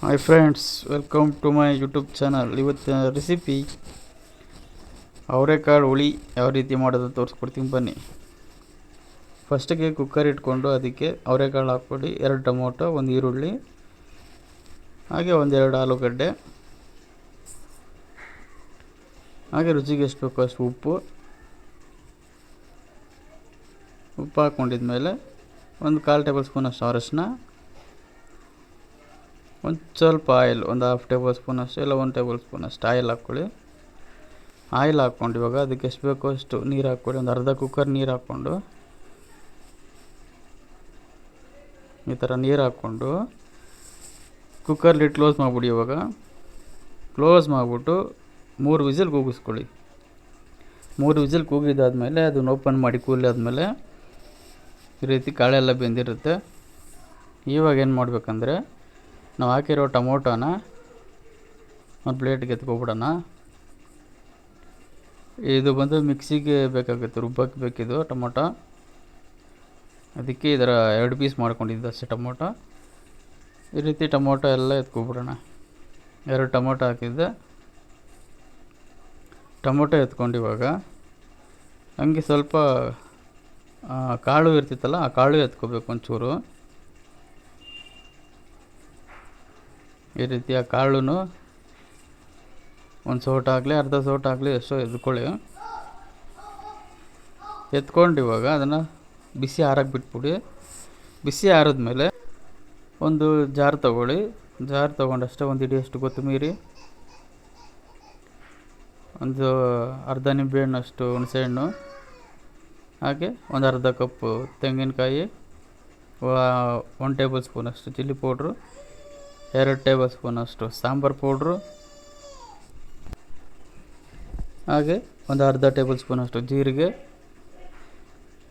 Hi friends, welcome to my YouTube channel. ಇವತ್ತಿನ recipe ಅವರೆಕಾಳು ಹುಳಿ ಯಾವ ರೀತಿ ಮಾಡೋದು ತೋರಿಸ್ಕೊಡ್ತೀನಿ ಬನ್ನಿ. ಫಸ್ಟಿಗೆ ಕುಕ್ಕರ್ ಇಟ್ಕೊಂಡು ಅದಕ್ಕೆ ಅವರೆಕಾಳು ಹಾಕ್ಕೊಡಿ, 2 ಟೊಮೊಟೊ, 1 ಈರುಳ್ಳಿ, ಹಾಗೆ 1-2 ಆಲೂಗಡ್ಡೆ, ಹಾಗೆ ರುಚಿಗೆ ಎಷ್ಟು ಬೇಕೋ ಅಷ್ಟು ಉಪ್ಪು ಹಾಕ್ಕೊಂಡಿದ್ಮೇಲೆ 1/4 ಟೇಬಲ್ ಸ್ಪೂನ್ ಅಷ್ಟು ಅರಶಿನ, ಒಂದು ಸ್ವಲ್ಪ ಆಯಿಲ್, 1/2 ಟೇಬಲ್ ಸ್ಪೂನ್ ಅಷ್ಟು ಇಲ್ಲ 1 ಟೇಬಲ್ ಸ್ಪೂನ್ ಅಷ್ಟು ಆಯಿಲ್ ಹಾಕ್ಕೊಳ್ಳಿ. ಆಯಿಲ್ ಹಾಕ್ಕೊಂಡು ಇವಾಗ ಅದಕ್ಕೆ ಎಷ್ಟು ಬೇಕೋ ಅಷ್ಟು ನೀರು ಹಾಕ್ಕೊಳ್ಳಿ. ಒಂದು ಅರ್ಧ ಕುಕ್ಕರ್ ನೀರು ಹಾಕ್ಕೊಂಡು ಈ ಥರ ನೀರು ಹಾಕ್ಕೊಂಡು ಕುಕ್ಕರ್ ಲಿಡ್ ಕ್ಲೋಸ್ ಮಾಡಿಬಿಡಿ. ಇವಾಗ ಕ್ಲೋಸ್ ಮಾಡಿಬಿಟ್ಟು 3 ವಿಸಿಲ್ ಕೂಗಿಸ್ಕೊಳ್ಳಿ. 3 ವಿಸಿಲ್ ಕೂಗಿದಾದ್ಮೇಲೆ ಅದನ್ನು ಓಪನ್ ಮಾಡಿ ಕೂಲಿ ಆದಮೇಲೆ ಈ ರೀತಿ ಕಾಳೆಲ್ಲ ಬೆಂದಿರುತ್ತೆ. ಇವಾಗ ಏನು ಮಾಡಬೇಕಂದ್ರೆ, ನಾವು ಹಾಕಿರೋ ಟೊಮೊಟೊನ ಒಂದು ಪ್ಲೇಟ್ಗೆ ಎತ್ಕೊಬಿಡೋಣ. ಇದು ಬಂದು ಮಿಕ್ಸಿಗೆ ಬೇಕಾಗುತ್ತೆ, ರುಬ್ಬಕ್ಕೆ ಬೇಕಿದು ಟೊಮೊಟೊ. ಅದಕ್ಕೆ ಇದರ 2 ಪೀಸ್ ಮಾಡ್ಕೊಂಡಿದ್ದು ಅಷ್ಟೇ ಟೊಮೊಟೊ. ಈ ರೀತಿ ಟೊಮೊಟೊ ಎಲ್ಲ ಎತ್ಕೊಬಿಡೋಣ. 2 ಟೊಮೊಟೊ ಹಾಕಿದ್ದೆ. ಟೊಮೊಟೊ ಎತ್ಕೊಂಡು ಇವಾಗ ಹಂಗೆ ಸ್ವಲ್ಪ ಕಾಳು ಇರ್ತಿತ್ತಲ್ಲ, ಆ ಕಾಳು ಎತ್ಕೋಬೇಕು ಒಂಚೂರು. ಈ ರೀತಿ ಆ ಕಾಳು ಒಂದು ಸೌಟ್ ಆಗಲಿ, ಅರ್ಧ ಸೌಟ್ ಆಗಲಿ, ಎಷ್ಟೋ ಎತ್ಕೊಳ್ಳಿ. ಎತ್ಕೊಂಡು ಇವಾಗ ಅದನ್ನು ಬಿಸಿ ಆರಕ್ಕೆ ಬಿಟ್ಬಿಡಿ. ಬಿಸಿ ಆರಿದ್ಮೇಲೆ ಒಂದು ಜಾರ್ ತೊಗೊಳ್ಳಿ. ಜಾರ್ ತೊಗೊಂಡಷ್ಟೇ ಒಂದು ಹಿಡಿಯಷ್ಟು ಕೊತ್ತಂಬರಿ, ಒಂದು ಅರ್ಧ ನಿಂಬೆಹಣ್ಣಷ್ಟು ಹುಣಸೆಹಣ್ಣು, ಹಾಗೆ ಒಂದು ಅರ್ಧ ಕಪ್ಪು ತೆಂಗಿನಕಾಯಿ, 1 ಟೇಬಲ್ ಸ್ಪೂನಷ್ಟು ಚಿಲ್ಲಿ ಪೌಡ್ರು, 2 ಟೇಬಲ್ ಸ್ಪೂನಷ್ಟು ಸಾಂಬಾರು ಪೌಡ್ರು, ಹಾಗೆ ಒಂದು ಅರ್ಧ ಟೇಬಲ್ ಸ್ಪೂನಷ್ಟು ಜೀರಿಗೆ,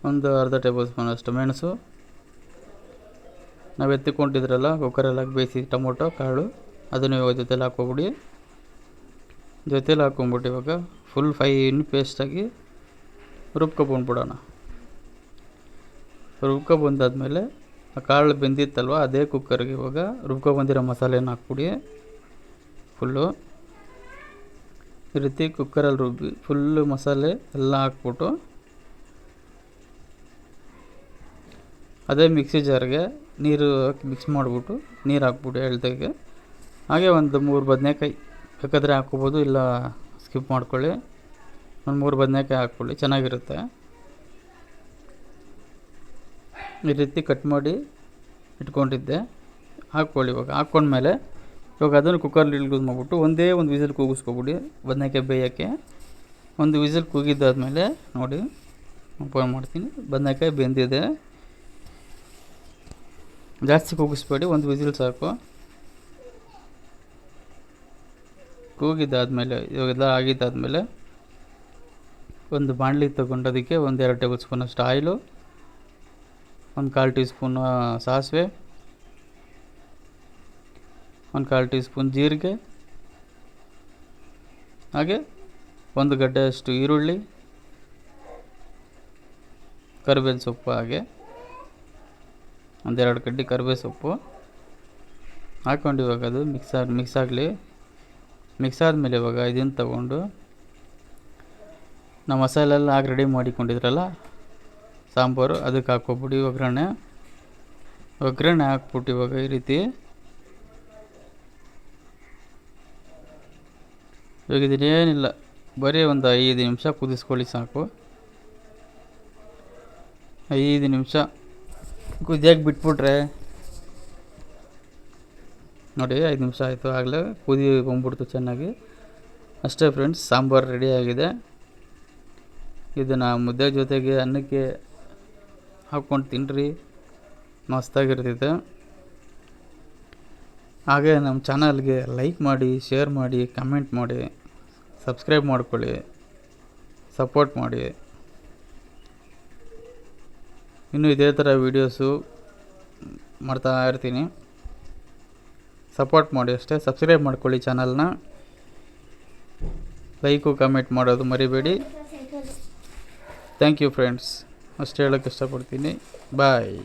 ಒಂದು ಅರ್ಧ ಟೇಬಲ್ ಸ್ಪೂನಷ್ಟು ಮೆಣಸು. ನಾವು ಎತ್ತಿಕೊಂಡಿದ್ರಲ್ಲ ಕುಕ್ಕರಲ್ಲಿ ಬೇಯಿಸಿ ಟೊಮೊಟೊ ಕಾಳು, ಅದನ್ನು ಇವಾಗ ಜೊತೆಲಿ ಹಾಕ್ಕೊಬಿಡಿ. ಜೊತೆಲಿ ಹಾಕ್ಕೊಂಬಿಟ್ಟು ಇವಾಗ ಫುಲ್ ಫೈನ್ ಪೇಸ್ಟಾಗಿ ರುಬ್ಕೊಬಂದ್ಬಿಡೋಣ. ರುಬ್ಕೊಬಂದಾದ್ಮೇಲೆ ಆ ಕಾಳು ಬೆಂದಿತ್ತಲ್ವ, ಅದೇ ಕುಕ್ಕರ್ಗೆ ಇವಾಗ ರುಬ್ಕೊಬಂದಿರೋ ಮಸಾಲೆನ ಹಾಕ್ಬಿಡಿ ಫುಲ್ಲು. ಈ ರೀತಿ ಕುಕ್ಕರಲ್ಲಿ ರುಬ್ಬಿ ಫುಲ್ಲು ಮಸಾಲೆ ಎಲ್ಲ ಹಾಕ್ಬಿಟ್ಟು ಅದೇ ಮಿಕ್ಸಿ ಜಾರ್ಗೆ ನೀರು ಹಾಕಿ ಮಿಕ್ಸ್ ಮಾಡಿಬಿಟ್ಟು ನೀರು ಹಾಕ್ಬಿಟ್ಟು ಎಳ್ದಾಗೆ. ಹಾಗೆ ಒಂದು 3 ಬದನೆಕಾಯಿ ಬೇಕಾದರೆ ಹಾಕ್ಕೋಬೋದು, ಇಲ್ಲ ಸ್ಕಿಪ್ ಮಾಡ್ಕೊಳ್ಳಿ. ಒಂದು 3 ಬದನೆಕಾಯಿ ಹಾಕ್ಕೊಳ್ಳಿ, ಚೆನ್ನಾಗಿರುತ್ತೆ. ಈ ರೀತಿ ಕಟ್ ಮಾಡಿ ಇಟ್ಕೊಂಡಿದ್ದೆ ಹಾಕ್ಕೊಳ್ಳಿ. ಇವಾಗ ಹಾಕ್ಕೊಂಡ್ಮೇಲೆ ಇವಾಗ ಅದನ್ನು ಕುಕ್ಕರ್ಲಿ ಯೂಸ್ ಮಾಡಿಬಿಟ್ಟು ಒಂದೇ ಒಂದು ವಿಸಿಲ್ ಕೂಗಿಸ್ಕೊಬಿಡಿ ಬದನೆಕಾಯಿ ಬೇಯೋಕ್ಕೆ. ಒಂದು ವಿಸಿಲ್ ಕೂಗಿದ್ದಾದಮೇಲೆ ನೋಡಿ ಓಪನ್ ಮಾಡ್ತೀನಿ. ಬದನೆಕಾಯಿ ಬೆಂದಿದೆ. ಜಾಸ್ತಿ ಕೂಗಿಸ್ಬೇಡಿ, ಒಂದು ವಿಸಿಲ್ ಸಾಕು. ಕೂಗಿದ್ದಾದಮೇಲೆ ಇವಾಗೆಲ್ಲ ಆಗಿದ್ದಾದಮೇಲೆ ಒಂದು ಬಾಣಲಿ ತೊಗೊಂಡು ಅದಕ್ಕೆ 1-2 ಟೇಬಲ್ ಸ್ಪೂನಷ್ಟು ಆಯಿಲು, 1/4 ಟೀ ಸ್ಪೂನ್ ಸಾಸಿವೆ, 1/4 ಟೀ ಸ್ಪೂನ್ ಜೀರಿಗೆ, ಹಾಗೆ 1 ಗಡ್ಡೆಯಷ್ಟು ಈರುಳ್ಳಿ, ಕರಿಬೇವು ಸೊಪ್ಪು, ಹಾಗೆ 1-2 ಕಡ್ಡಿ ಕರಿಬೇವು ಸೊಪ್ಪು ಹಾಕ್ಕೊಂಡು ಇವಾಗ ಅದು ಮಿಕ್ಸ್ ಆಗಲಿ. ಮಿಕ್ಸ್ ಆದಮೇಲೆ ಇವಾಗ ಇದನ್ನು ತಗೊಂಡು ನಾವು ಮಸಾಲೆ ಎಲ್ಲ ಹಾಕಿ ರೆಡಿ ಮಾಡಿಕೊಂಡಿದ್ರಲ್ಲ ಸಾಂಬಾರು, ಅದಕ್ಕೆ ಹಾಕ್ಕೊಬಿಡಿ. ಒಗ್ಗರಣೆ ಹಾಕ್ಬಿಟ್ಟು ಇವಾಗ ಈ ರೀತಿ ಇವಾಗ ಇದನ್ನೇನಿಲ್ಲ, ಬರೀ ಒಂದು 5 ನಿಮಿಷ ಕುದಿಸ್ಕೊಳ್ಳಿ ಸಾಕು. 5 ನಿಮಿಷ ಕುದಿಯಾಗಿ ಬಿಟ್ಬಿಟ್ರೆ ನೋಡಿ 5 ನಿಮಿಷ ಆಯಿತು, ಆಗಲೇ ಕುದಿ ಬಂದ್ಬಿಡ್ತು ಚೆನ್ನಾಗಿ. ಅಷ್ಟೇ ಫ್ರೆಂಡ್ಸ್, ಸಾಂಬಾರು ರೆಡಿಯಾಗಿದೆ. ಇದನ್ನು ಮುದ್ದೆ ಜೊತೆಗೆ ಅನ್ನಕ್ಕೆ ಹಾಕ್ಕೊಂಡು ತಿನ್ನಿರಿ, ಮಸ್ತಾಗಿರ್ತೈತೆ. ಹಾಗೆ ನಮ್ಮ ಚಾನಲ್ಗೆ ಲೈಕ್ ಮಾಡಿ, ಶೇರ್ ಮಾಡಿ, ಕಮೆಂಟ್ ಮಾಡಿ, ಸಬ್ಸ್ಕ್ರೈಬ್ ಮಾಡ್ಕೊಳ್ಳಿ, ಸಪೋರ್ಟ್ ಮಾಡಿ. ಇನ್ನೂ ಇದೇ ಥರ ವೀಡಿಯೋಸು ಮಾಡ್ತಾ ಇರ್ತೀನಿ, ಸಪೋರ್ಟ್ ಮಾಡಿ ಅಷ್ಟೇ. ಸಬ್ಸ್ಕ್ರೈಬ್ ಮಾಡ್ಕೊಳ್ಳಿ ಚಾನಲ್ನ, ಲೈಕು ಕಮೆಂಟ್ ಮಾಡೋದು ಮರಿಬೇಡಿ. ಥ್ಯಾಂಕ್ ಯು ಫ್ರೆಂಡ್ಸ್, ಅಷ್ಟು ಹೇಳೋಕ್ಕೆ ಇಷ್ಟಪಡ್ತೀನಿ. ಬಾಯ್.